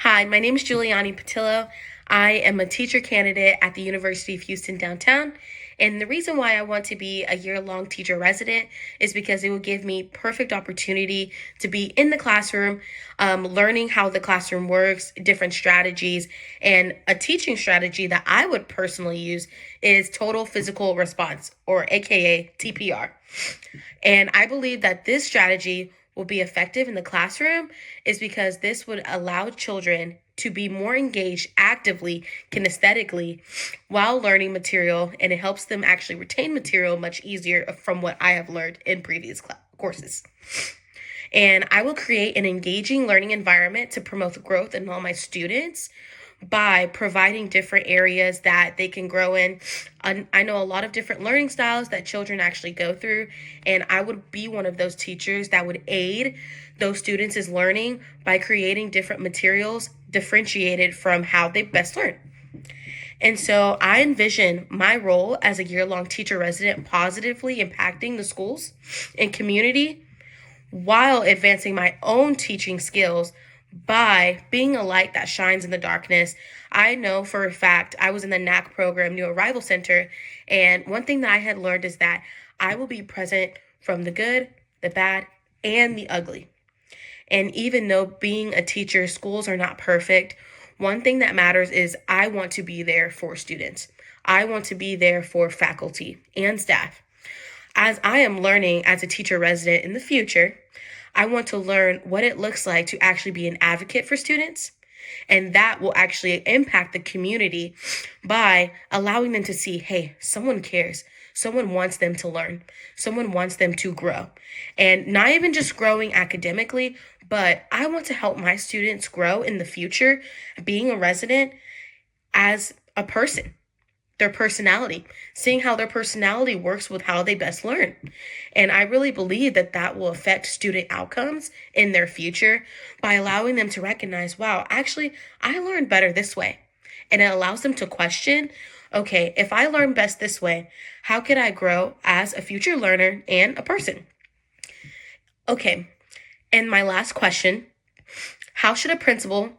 Hi, my name is Giulianni Patillo. I am a teacher candidate at the University of Houston downtown. And the reason why I want to be a year-long teacher resident is because it will give me perfect opportunity to be in the classroom, learning how the classroom works, different strategies, and a teaching strategy that I would personally use is total physical response, or AKA TPR. And I believe that this strategy will be effective in the classroom is because this would allow children to be more engaged actively, kinesthetically, while learning material, and it helps them actually retain material much easier from what I have learned in previous courses. And I will create an engaging learning environment to promote growth in all my students by providing different areas that they can grow in. I know a lot of different learning styles that children actually go through, and I would be one of those teachers that would aid those students' learning by creating different materials differentiated from how they best learn. And so I envision my role as a year-long teacher resident positively impacting the schools and community while advancing my own teaching skills by being a light that shines in the darkness. I know for a fact I was in the NAC program, New Arrival Center, and one thing that I had learned is that I will be present from the good, the bad, and the ugly. And even though being a teacher, schools are not perfect, one thing that matters is I want to be there for students. I want to be there for faculty and staff. As I am learning as a teacher resident in the future, I want to learn what it looks like to actually be an advocate for students. And that will actually impact the community by allowing them to see, hey, someone cares. Someone wants them to learn. Someone wants them to grow. And not even just growing academically, but I want to help my students grow in the future, being a resident as a person, their personality, seeing how their personality works with how they best learn. And I really believe that that will affect student outcomes in their future by allowing them to recognize, wow, actually, I learn better this way. And it allows them to question, okay, if I learn best this way, how could I grow as a future learner and a person? Okay, and my last question, how should a principal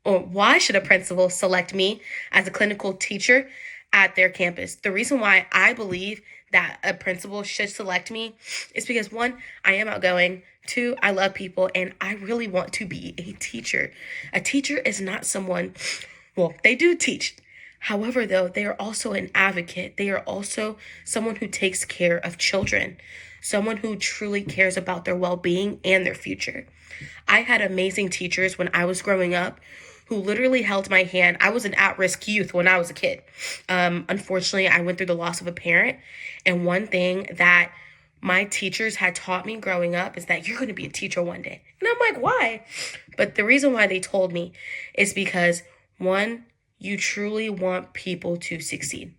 or why should a principal select me as a clinical teacher at their campus? The reason why I believe that a principal should select me is because one, I am outgoing. Two, I love people and I really want to be a teacher. A teacher is not someone, well, they do teach. However, though, they are also an advocate. They are also someone who takes care of children, someone who truly cares about their well-being and their future. I had amazing teachers when I was growing up who literally held my hand. I was an at-risk youth when I was a kid. Unfortunately, I went through the loss of a parent. And one thing that my teachers had taught me growing up is that you're going to be a teacher one day. And I'm like, why? But the reason why they told me is because, one, you truly want people to succeed.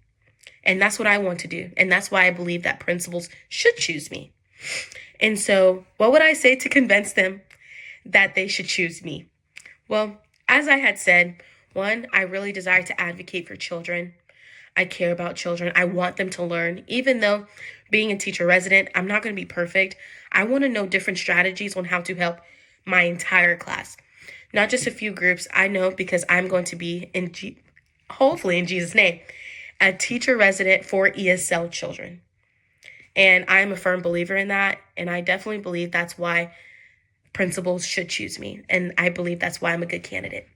And that's what I want to do. And that's why I believe that principals should choose me. And so what would I say to convince them that they should choose me? Well, as I had said, one, I really desire to advocate for children. I care about children. I want them to learn. Even though being a teacher resident, I'm not going to be perfect. I want to know different strategies on how to help my entire class. Not just a few groups. I know because I'm going to be, hopefully in Jesus' name, a teacher resident for ESL children. And I'm a firm believer in that. And I definitely believe that's why principals should choose me. And I believe that's why I'm a good candidate.